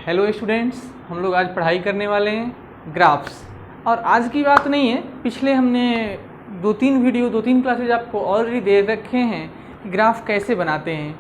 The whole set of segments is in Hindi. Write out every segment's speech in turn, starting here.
हेलो स्टूडेंट्स, हम लोग आज पढ़ाई करने वाले हैं ग्राफ्स। और आज की बात नहीं है, पिछले हमने दो तीन क्लासेज आपको ऑलरेडी दे रखे हैं कि ग्राफ कैसे बनाते हैं।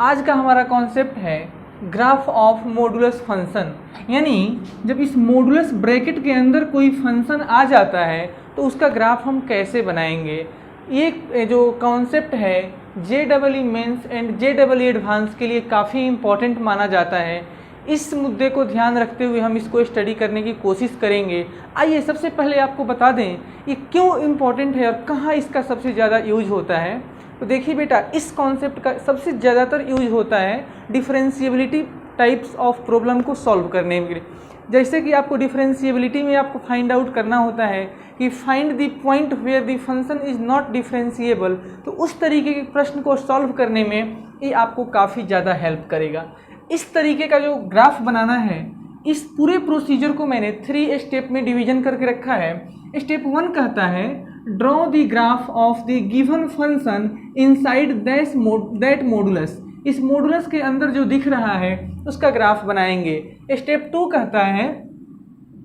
आज का हमारा कॉन्सेप्ट है ग्राफ ऑफ मॉडुलस फंक्शन, यानी जब इस मॉडुलस ब्रैकेट के अंदर कोई फंक्शन आ जाता है तो उसका ग्राफ हम कैसे बनाएंगे। ये जो कॉन्सेप्ट है JEE mains and JEE advance के लिए काफ़ी इम्पॉर्टेंट माना जाता है। इस मुद्दे को ध्यान रखते हुए हम इसको स्टडी करने की कोशिश करेंगे। आइए सबसे पहले आपको बता दें ये क्यों इम्पॉर्टेंट है और कहाँ इसका सबसे ज़्यादा यूज होता है। तो देखिए बेटा, इस कॉन्सेप्ट का सबसे ज़्यादातर यूज होता है डिफरेंशिएबिलिटी टाइप्स ऑफ प्रॉब्लम को सॉल्व करने के लिए। जैसे कि आपको डिफरेंशिएबिलिटी में आपको फाइंड आउट करना होता है कि find the point where the function is not differentiable, तो उस तरीके के प्रश्न को सॉल्व करने में ये आपको काफ़ी ज़्यादा हेल्प करेगा। इस तरीके का जो ग्राफ बनाना है, इस पूरे प्रोसीजर को मैंने 3 स्टेप में डिवीजन करके रखा है। स्टेप 1 कहता है draw the graph of the given function inside that modulus. इस मॉडुलस के अंदर जो दिख रहा है उसका ग्राफ बनाएंगे। स्टेप 2 कहता है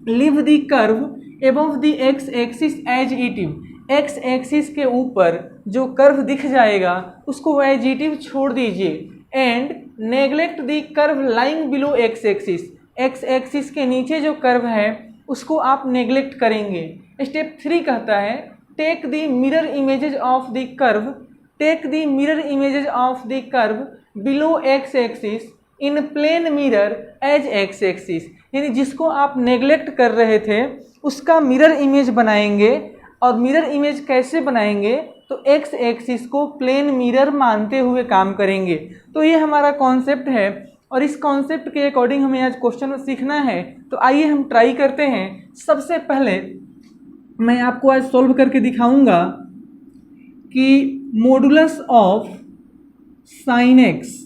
leave the curve above the x axis as it is. X axis के ऊपर जो कर्व दिख जाएगा उसको एज इट इज छोड़ दीजिए। And neglect the curve lying below x axis. X axis के नीचे जो कर्व है उसको आप नेग्लेक्ट करेंगे। स्टेप 3 कहता है take the mirror images of the curve. Take the mirror images of the curve below x axis in plane mirror as x axis. यानी जिसको आप नेग्लेक्ट कर रहे थे उसका मिरर इमेज बनाएंगे। और मिरर इमेज कैसे बनाएंगे, तो एक्स एक्सिस को प्लेन मिरर मानते हुए काम करेंगे। तो ये हमारा कॉन्सेप्ट है और इस कॉन्सेप्ट के अकॉर्डिंग हमें आज क्वेश्चन सीखना है। तो आइए हम ट्राई करते हैं। सबसे पहले मैं आपको आज सॉल्व करके दिखाऊंगा कि modulus of sine x,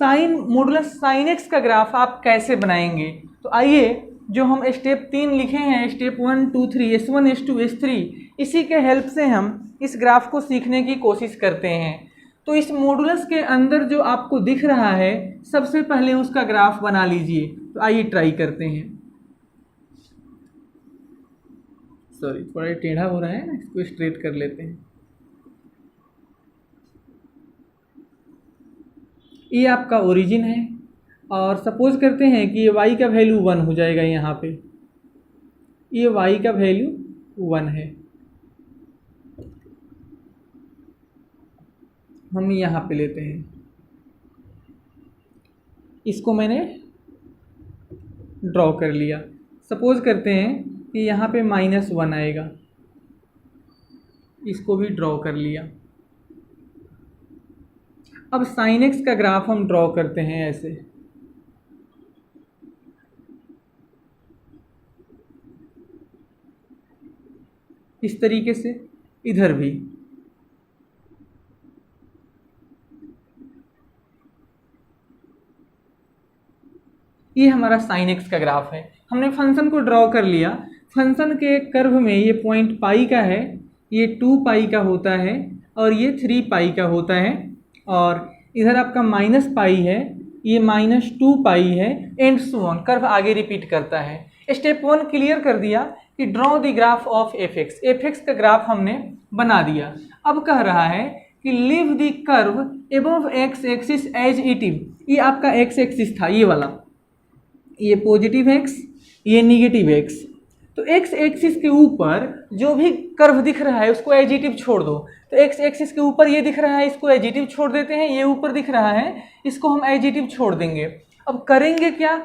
modulus sine x का ग्राफ आप कैसे बनाएंगे। तो आइए जो हम स्टेप 3 लिखे हैं, स्टेप 1, 2, 3, S1, S2, S3, इसी के हेल्प से हम इस ग्राफ को सीखने की कोशिश करते हैं। तो इस मॉडुलस के अंदर जो आपको दिख रहा है सबसे पहले उसका ग्राफ बना लीजिए। तो आइए ट्राई करते हैं। सॉरी, थोड़ा टेढ़ा हो रहा है ना, इसको स्ट्रेट कर लेते हैं। ये आपका ओरिजिन है और सपोज करते हैं कि ये y का वैल्यू 1 हो जाएगा। यहाँ पे ये y का वैल्यू 1 है। हम यहाँ पे लेते हैं, इसको मैंने ड्रॉ कर लिया। सपोज करते हैं कि यहाँ पे -1 आएगा, इसको भी ड्रॉ कर लिया। अब साइन एक्स का ग्राफ हम ड्रॉ करते हैं ऐसे। इस तरीके से इधर भी। ये हमारा साइन एक्स का ग्राफ है। हमने फंक्शन को ड्रॉ कर लिया। फंक्शन के कर्व में ये पॉइंट पाई का है, ये 2 पाई का होता है और ये 3 पाई का होता है। और इधर आपका -पाई है, ये -2 पाई है, एंड सो ऑन। कर्व आगे रिपीट करता है। स्टेप 1 क्लियर कर दिया कि draw the graph of fx। fx का ग्राफ हमने बना दिया। अब कह रहा है कि leave the curve above x axis as it is. ये आपका एक्स एक्सिस था, ये वाला, ये पॉजिटिव एक्स, ये निगेटिव एक्स। तो एक्स एक्सिस के ऊपर जो भी कर्व दिख रहा है उसको एजिटिव छोड़ दो। तो एक्स एक्सिस के ऊपर ये दिख रहा है, इसको एजिटिव छोड़ देते हैं। ये ऊपर दिख रहा है, इसको हम एजिटिव छोड़ देंगे। अब करेंगे क्या,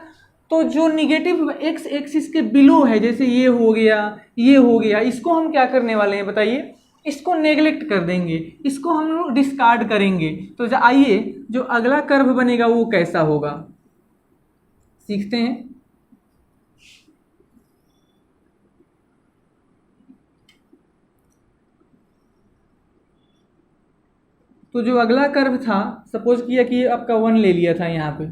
तो जो निगेटिव एक्स एक्सिस के बिलो है, जैसे ये हो गया, ये हो गया, इसको हम क्या करने वाले हैं बताइए, इसको नेग्लेक्ट कर देंगे, इसको हम लोग डिस्कार्ड करेंगे। तो आइए जो अगला कर्व बनेगा वो कैसा होगा सीखते हैं। तो जो अगला कर्व था, सपोज किया कि आपका 1 ले लिया था, यहाँ पे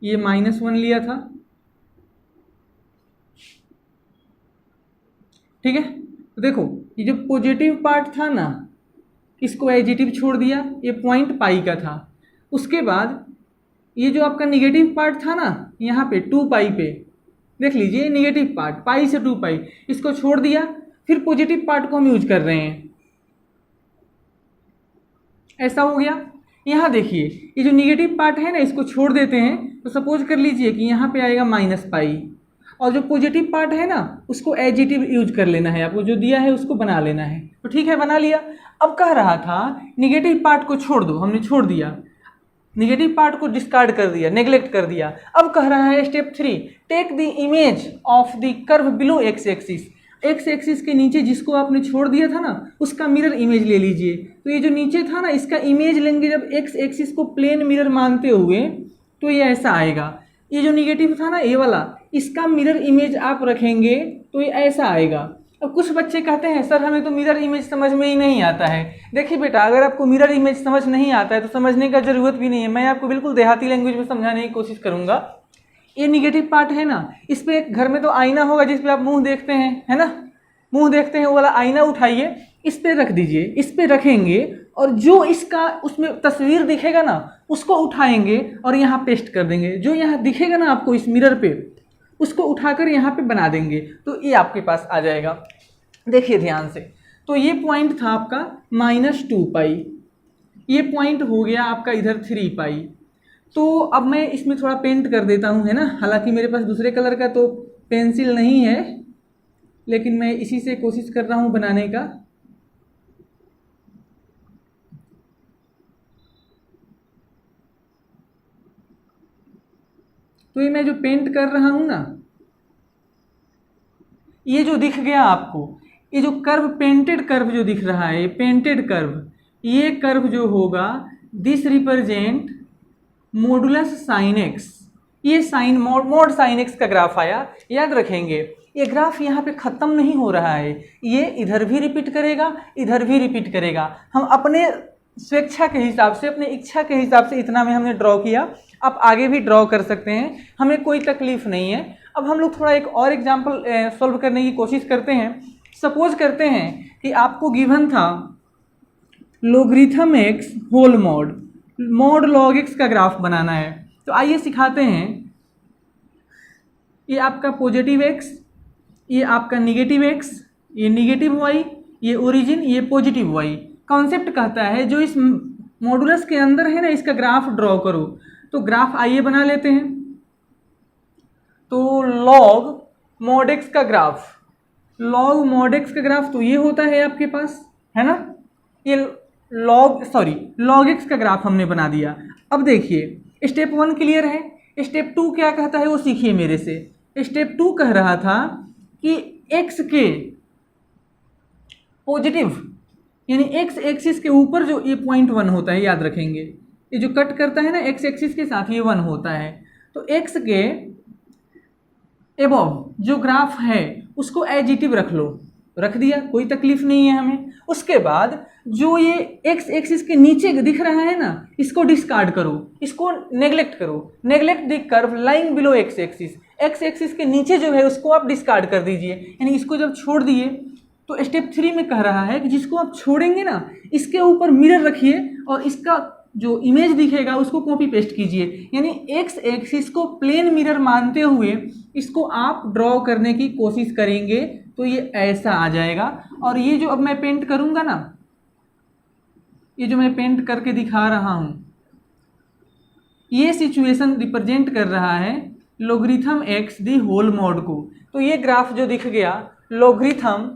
ये -1 लिया था, ठीक है। तो देखो ये जो पॉजिटिव पार्ट था ना, इसको एजिटिव छोड़ दिया, ये पॉइंट पाई का था। उसके बाद ये जो आपका निगेटिव पार्ट था ना, यहाँ पे 2 पाई पे देख लीजिए, निगेटिव पार्ट पाई से 2 पाई, इसको छोड़ दिया, फिर पॉजिटिव पार्ट को हम यूज कर रहे हैं, ऐसा हो गया। यहाँ देखिए ये जो निगेटिव पार्ट है ना, इसको छोड़ देते हैं, तो सपोज कर लीजिए कि यहाँ पे आएगा -पाई, और जो पॉजिटिव पार्ट है ना उसको एडिटिव यूज कर लेना है, आपको जो दिया है उसको बना लेना है। तो ठीक है, बना लिया। अब कह रहा था निगेटिव पार्ट को छोड़ दो, हमने छोड़ दिया, निगेटिव पार्ट को डिस्कार्ड कर दिया, नेग्लेक्ट कर दिया। अब कह रहा है step 3, take the image of the curve below x axis, x axis के नीचे जिसको आपने छोड़ दिया था ना उसका मिरर इमेज ले लीजिए। तो ये जो नीचे था ना इसका इमेज लेंगे जब एक्स एक्सिस को प्लेन मिरर मानते हुए, तो ये ऐसा आएगा। ये जो निगेटिव था ना ये वाला, इसका मिरर इमेज आप रखेंगे तो ये ऐसा आएगा। अब कुछ बच्चे कहते हैं सर हमें तो मिरर इमेज समझ में ही नहीं आता है। देखिए बेटा, अगर आपको मिरर इमेज समझ नहीं आता है तो समझने का ज़रूरत भी नहीं है, मैं आपको बिल्कुल देहाती लैंग्वेज में समझाने की कोशिश करूँगा। ये निगेटिव पार्ट है ना, इस पे घर में तो आईना होगा जिस पे आप मुंह देखते हैं, है ना, मुंह देखते हैं, वो वाला आईना उठाइए, इस पे रख दीजिए, इस पे रखेंगे और जो इसका उसमें तस्वीर दिखेगा ना उसको उठाएंगे और यहाँ पेस्ट कर देंगे। जो यहाँ दिखेगा ना आपको इस मिरर पे, उसको उठाकर यहाँ पे बना देंगे, तो ये आपके पास आ जाएगा। देखिए ध्यान से, तो ये पॉइंट था आपका -2 पाई, ये पॉइंट हो गया आपका इधर 3 पाई। तो अब मैं इसमें थोड़ा पेंट कर देता हूँ, है ना, हालांकि मेरे पास दूसरे कलर का तो पेंसिल नहीं है, लेकिन मैं इसी से कोशिश कर रहा हूँ बनाने का। तो ये मैं जो पेंट कर रहा हूँ ना, ये जो दिख गया आपको, ये जो कर्व, पेंटेड कर्व जो दिख रहा है, पेंटेड कर्व, ये कर्व जो होगा this represent modulus sine x, ये साइन मॉड साइन एक्स का ग्राफ आया। याद रखेंगे ये ग्राफ यहाँ पे ख़त्म नहीं हो रहा है, ये इधर भी रिपीट करेगा, इधर भी रिपीट करेगा। हम अपने स्वेच्छा के हिसाब से, अपने इच्छा के हिसाब से इतना में हमने ड्रॉ किया, आप आगे भी ड्रॉ कर सकते हैं, हमें कोई तकलीफ नहीं है। अब हम लोग थोड़ा एक और एग्जाम्पल सॉल्व करने की कोशिश करते हैं। सपोज करते हैं कि आपको गिवन था logarithm x whole mod log x का ग्राफ बनाना है। तो आइए सिखाते हैं। ये आपका पॉजिटिव एक्स, ये आपका निगेटिव एक्स, ये निगेटिव वाई, ये ओरिजिन, ये पॉजिटिव वाई। कॉन्सेप्ट कहता है जो इस मॉडुलस के अंदर है ना इसका ग्राफ ड्रॉ करो। तो ग्राफ आइए बना लेते हैं। तो लॉग मॉड एक्स का ग्राफ, लॉग मॉड एक्स का ग्राफ तो ये होता है आपके पास, है ना, ये लॉग एक्स का ग्राफ हमने बना दिया। अब देखिए स्टेप 1 क्लियर है, स्टेप 2 क्या कहता है वो सीखिए मेरे से। स्टेप 2 कह रहा था कि एक्स के पॉजिटिव यानी एक्स एक्सिस के ऊपर जो ये पॉइंट 1 होता है, याद रखेंगे ये जो कट करता है ना एक्स एक्सिस के साथ, ये 1 होता है। तो एक्स के एबव जो ग्राफ है उसको एडिटिव रख लो, रख दिया, कोई तकलीफ नहीं है हमें। उसके बाद जो ये एक्स एक्सिस के नीचे दिख रहा है ना इसको डिस्कार्ड करो, इसको नेग्लेक्ट करो। Neglect the curve lying below x axis, x axis के नीचे जो है उसको आप डिस्कार्ड कर दीजिए, यानी इसको जब छोड़ दिए तो स्टेप 3 में कह रहा है कि जिसको आप छोड़ेंगे ना इसके ऊपर मिरर रखिए और इसका जो इमेज दिखेगा उसको कॉपी पेस्ट कीजिए, यानी एक्स एक्सिस को प्लेन मिरर मानते हुए इसको आप ड्रॉ करने की कोशिश करेंगे तो ये ऐसा आ जाएगा। और ये जो अब मैं पेंट करूंगा ना, ये जो मैं पेंट करके दिखा रहा हूं, ये सिचुएशन रिप्रेजेंट कर रहा है logarithm x the whole mod को। तो ये ग्राफ जो दिख गया logarithm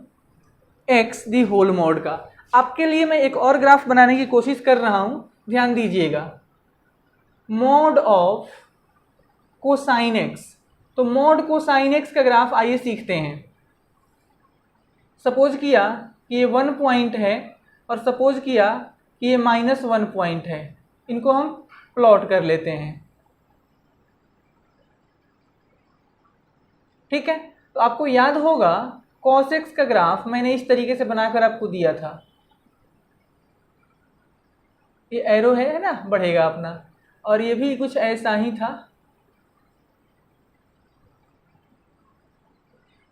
x the whole mod का। आपके लिए मैं एक और ग्राफ बनाने की कोशिश कर रहा हूं, ध्यान दीजिएगा। मॉड ऑफ कोसाइन एक्स, तो मॉड कोसाइन एक्स का ग्राफ आइए सीखते हैं। सपोज किया कि ये 1 पॉइंट है और सपोज किया कि ये -1 पॉइंट है, इनको हम प्लॉट कर लेते हैं, ठीक है। तो आपको याद होगा cos x का ग्राफ मैंने इस तरीके से बनाकर आपको दिया था, ये एरो है ना बढ़ेगा अपना, और ये भी कुछ ऐसा ही था।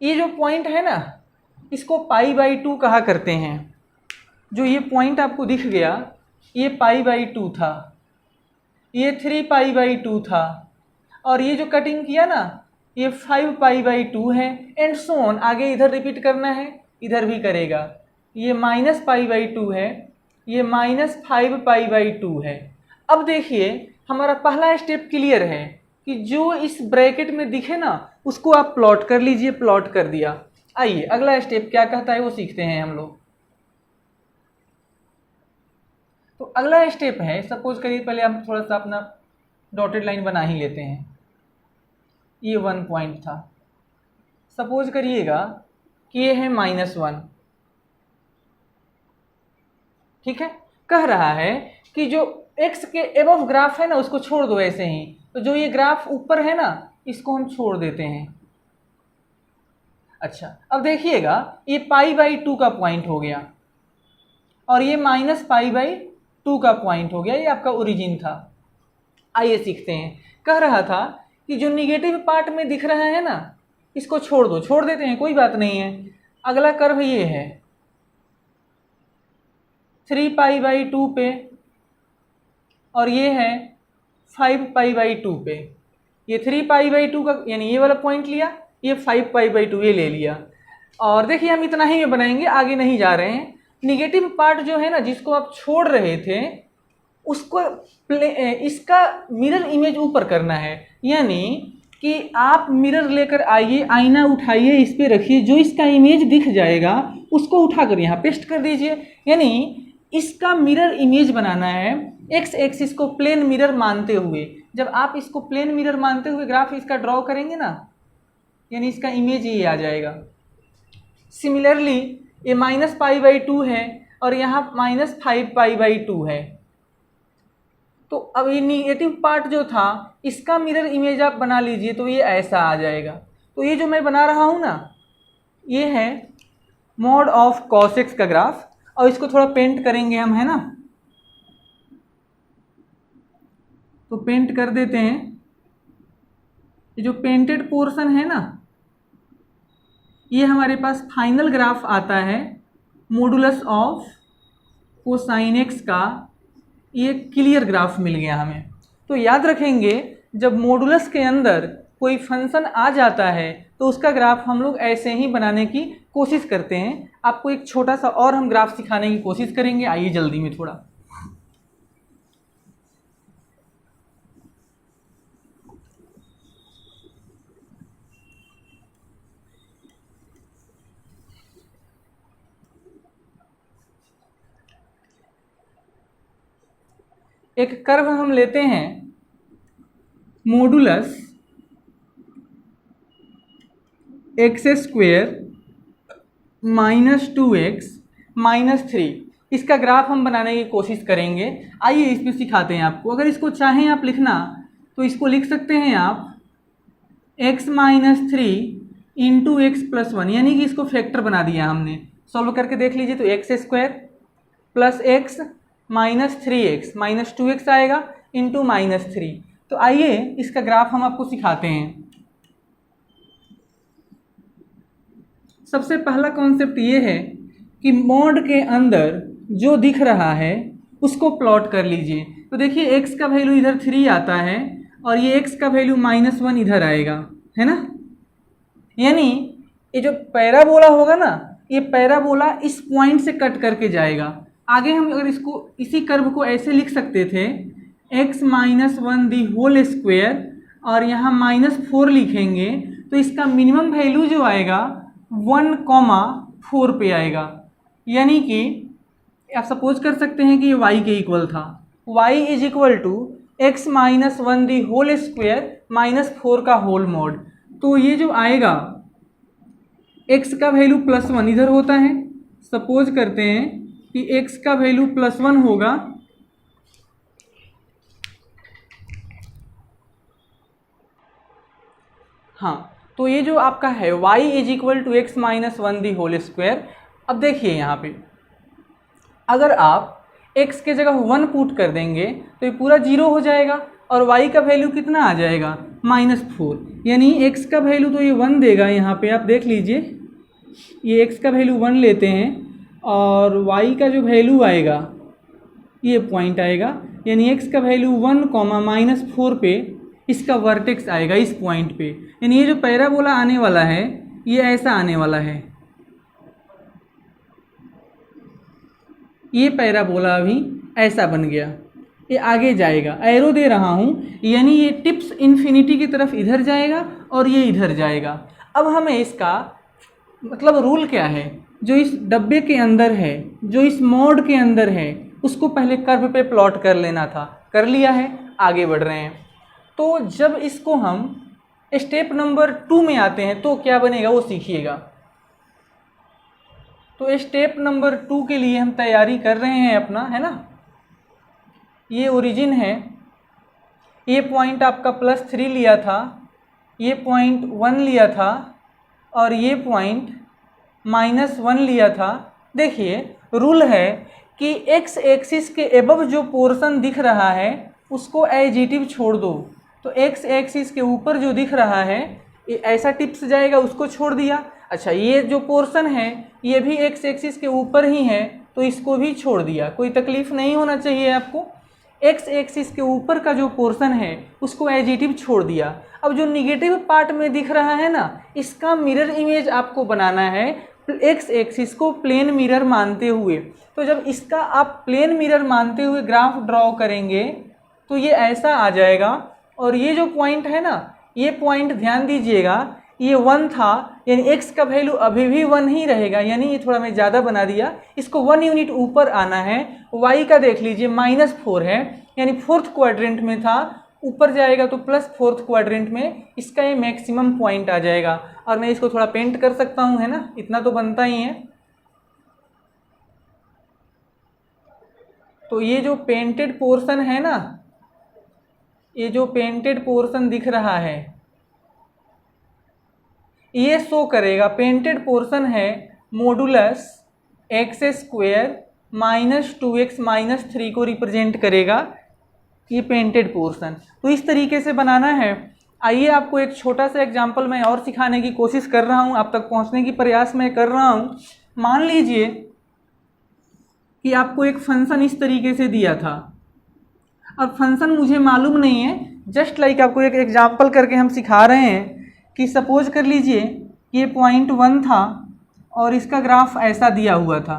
ये जो पॉइंट है ना इसको π/2 कहा करते हैं। जो ये पॉइंट आपको दिख गया ये π/2 था, ये 3π/2 था, और ये जो कटिंग किया ना ये 5π/2 है, एंड सो ऑन। आगे इधर रिपीट करना है, इधर भी करेगा। ये -π/2 है, ये -5π/2 है। अब देखिए हमारा पहला स्टेप क्लियर है कि जो इस ब्रैकेट में दिखे ना उसको आप प्लॉट कर लीजिए। प्लॉट कर दिया। आइए अगला स्टेप क्या कहता है वो सीखते हैं हम लोग। तो अगला स्टेप है, सपोज करिए पहले हम थोड़ा सा अपना डॉटेड लाइन बना ही लेते हैं। ये 1 पॉइंट था, सपोज करिएगा कि ये है -1, ठीक है। कह रहा है कि जो x के एबव ग्राफ है ना उसको छोड़ दो ऐसे ही। तो जो ये ग्राफ ऊपर है ना इसको हम छोड़ देते हैं। अच्छा, अब देखिएगा ये π/2 का पॉइंट हो गया और ये -π/2 का पॉइंट हो गया। ये आपका ओरिजिन था। आइए सीखते हैं। कह रहा था कि जो निगेटिव पार्ट में दिख रहा है ना इसको छोड़ दो। छोड़ देते हैं, कोई बात नहीं है। अगला कर्व ये है 3π/2 पे और ये है 5π/2 पे। ये 3π/2 का यानी ये वाला पॉइंट लिया, ये 5π/2 ये ले लिया। और देखिए हम इतना ही में बनाएंगे, आगे नहीं जा रहे हैं। निगेटिव पार्ट जो है ना जिसको आप छोड़ रहे थे उसको इसका मिरर इमेज ऊपर करना है। यानी कि आप मिरर लेकर आइए, आईना उठाइए, इस पे रखिए, जो इसका इमेज दिख जाएगा उसको उठाकर यहाँ पेस्ट कर दीजिए। यानी इसका मिरर इमेज बनाना है एक्स एक्सिस को प्लेन मिरर मानते हुए। जब आप इसको प्लेन मिरर मानते हुए ग्राफ इसका ड्रॉ करेंगे ना यानी इसका इमेज ये आ जाएगा। सिमिलरली ये -π/2 है और यहाँ -5π/2 है। तो अब ये निगेटिव पार्ट जो था इसका मिरर इमेज आप बना लीजिए तो ये ऐसा आ जाएगा। तो ये जो मैं बना रहा हूँ ना ये है मॉड ऑफ cos x का ग्राफ, और इसको थोड़ा पेंट करेंगे हम, है ना। तो पेंट कर देते हैं। ये जो पेंटेड पोर्शन है ना ये हमारे पास फाइनल ग्राफ आता है मॉडुलस ऑफ कोसाइन x का। ये क्लियर ग्राफ मिल गया हमें। तो याद रखेंगे जब मॉडुलस के अंदर कोई फंक्शन आ जाता है तो उसका ग्राफ हम लोग ऐसे ही बनाने की कोशिश करते हैं। आपको एक छोटा सा और हम ग्राफ सिखाने की कोशिश करेंगे। आइए जल्दी में थोड़ा। एक कर्व हम लेते हैं मॉडुलस x² -2x -3। इसका ग्राफ हम बनाने की कोशिश करेंगे। आइए इसमें सिखाते हैं आपको। अगर इसको चाहें आप लिखना तो इसको लिख सकते हैं आप x - 3 × x + 1, यानी कि इसको फैक्टर बना दिया हमने। सॉल्व करके देख लीजिए। तो x² + x -3x -2x आएगा इंटू -3। तो आइए इसका ग्राफ हम आपको सिखाते हैं। सबसे पहला कॉन्सेप्ट ये है कि मॉड के अंदर जो दिख रहा है उसको प्लॉट कर लीजिए। तो देखिए x का वैल्यू इधर 3 आता है और ये x का वैल्यू -1 इधर आएगा, है ना। यानी ये जो पैराबोला होगा ना ये पैराबोला इस पॉइंट से कट करके जाएगा। आगे हम अगर इसको इसी कर्व को ऐसे लिख सकते थे x - 1 दी होल स्क्वायर और यहाँ -4 लिखेंगे तो इसका मिनिमम वैल्यू जो आएगा 1,4 पे आएगा। यानी कि आप सपोज कर सकते हैं कि ये y के इक्वल था। y = x - 1 the whole square -4 का होल मॉड। तो ये जो आएगा x का वैल्यू +1 इधर होता है। सपोज करते हैं कि x का वैल्यू +1 होगा हाँ। तो ये जो आपका है y = x - 1 the whole square. अब देखिए यहाँ पे अगर आप x के जगह 1 पुट कर देंगे तो ये पूरा 0 हो जाएगा और y का वैल्यू कितना आ जाएगा -4। यानी x का वैल्यू तो ये 1 देगा। यहाँ पे आप देख लीजिए ये x का वैल्यू 1 लेते हैं और y का जो वैल्यू आएगा ये पॉइंट आएगा यानी x का वैल्यू 1, -4 पे इसका वर्टेक्स आएगा इस पॉइंट पे। यानी ये जो पैराबोला आने वाला है ये ऐसा आने वाला है, ये पैराबोला भी ऐसा बन गया, ये आगे जाएगा, एरो दे रहा हूँ, यानी ये टिप्स इन्फिनिटी की तरफ इधर जाएगा और ये इधर जाएगा। अब हमें इसका मतलब रूल क्या है, जो इस डब्बे के अंदर है, जो इस मोड के अंदर है, उसको पहले कर्व पे प्लॉट कर लेना था, कर लिया है, आगे बढ़ रहे हैं। तो जब इसको हम स्टेप नंबर 2 में आते हैं तो क्या बनेगा वो सीखिएगा। तो स्टेप नंबर 2 के लिए हम तैयारी कर रहे हैं अपना, है ना। ये ओरिजिन है, ये पॉइंट आपका +3 लिया था, ये पॉइंट 1 लिया था और ये पॉइंट -1 लिया था। देखिए रूल है कि x एक्सिस के एबव जो पोर्शन दिख रहा है उसको एजिटिव छोड़ दो। तो x एक्सिस के ऊपर जो दिख रहा है ये ऐसा टिप्स जाएगा, उसको छोड़ दिया। अच्छा, ये जो पोर्शन है ये भी x एक्सिस के ऊपर ही है तो इसको भी छोड़ दिया। कोई तकलीफ नहीं होना चाहिए आपको। x एक्सिस के ऊपर का जो पोर्शन है उसको एजिटिव छोड़ दिया। अब जो निगेटिव पार्ट में दिख रहा है ना, इसका मिरर इमेज आपको बनाना है x एक्सिस को प्लेन मिरर मानते हुए। तो जब इसका आप प्लेन मिरर मानते हुए ग्राफ ड्रॉ करेंगे तो ये ऐसा आ जाएगा। और ये जो पॉइंट है ना, ये पॉइंट ध्यान दीजिएगा, ये 1 था, यानी x का वैल्यू अभी भी 1 ही रहेगा, यानी ये थोड़ा मैं ज़्यादा बना दिया, इसको 1 यूनिट ऊपर आना है। y का देख लीजिए -4 है, यानी 4th क्वाड्रेंट में था, ऊपर जाएगा तो +4th क्वाड्रेंट में इसका ये मैक्सिमम पॉइंट आ जाएगा। और मैं इसको थोड़ा पेंट कर सकता हूँ, है ना, इतना तो बनता ही है। तो ये जो पेंटेड पोर्शन है ना, ये जो पेंटेड पोर्शन दिख रहा है ये शो करेगा, पेंटेड पोर्शन है मोडुलस x² -2x -3 को रिप्रेजेंट करेगा, ये पेंटेड पोर्शन। तो इस तरीके से बनाना है। आइए आपको एक छोटा सा एग्जांपल मैं और सिखाने की कोशिश कर रहा हूँ, आप तक पहुँचने की प्रयास मैं कर रहा हूँ। मान लीजिए कि आपको एक फंक्शन इस तरीके से दिया था। अब फंक्शन मुझे मालूम नहीं है, जस्ट लाइक आपको एक एग्जांपल करके हम सिखा रहे हैं कि सपोज कर लीजिए कि ये पॉइंट 1 था और इसका ग्राफ ऐसा दिया हुआ था।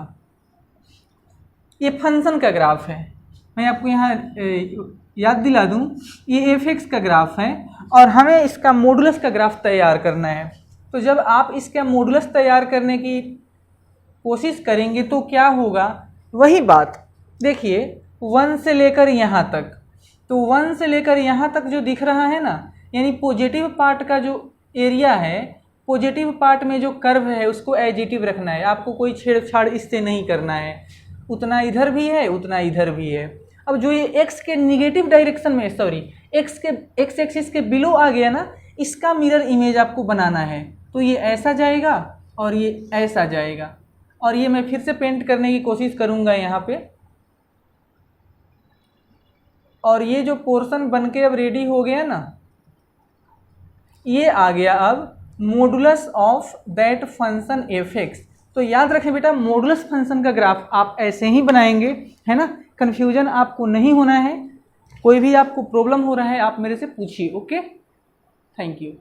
ये फंक्शन का ग्राफ है, मैं आपको यहाँ याद दिला दूँ, ये f(x) का ग्राफ है और हमें इसका मॉडुलस का ग्राफ तैयार करना है। तो जब आप इसका मॉडुलस तैयार करने की कोशिश करेंगे तो क्या होगा, वही बात देखिए 1 से लेकर यहाँ तक। तो 1 से लेकर यहाँ तक जो दिख रहा है ना, यानी पॉजिटिव पार्ट का जो एरिया है, पॉजिटिव पार्ट में जो कर्व है उसको एजिटिव रखना है, आपको कोई छेड़छाड़ इससे नहीं करना है। उतना इधर भी है, उतना इधर भी है। अब जो ये x के निगेटिव डायरेक्शन में, सॉरी x एक्सिस के बिलो आ गया ना, इसका मिरर इमेज आपको बनाना है। तो ये ऐसा जाएगा और ये ऐसा जाएगा, और ये मैं फिर से पेंट करने की कोशिश करूँगा यहाँ पे। और ये जो पोर्शन बन के अब रेडी हो गया ना, ये आ गया अब modulus of that function f(x). तो याद रखें बेटा, मॉडुलस फंक्शन का ग्राफ आप ऐसे ही बनाएंगे, है ना। कन्फ्यूजन आपको नहीं होना है। कोई भी आपको प्रॉब्लम हो रहा है आप मेरे से पूछिए। Okay, thank you.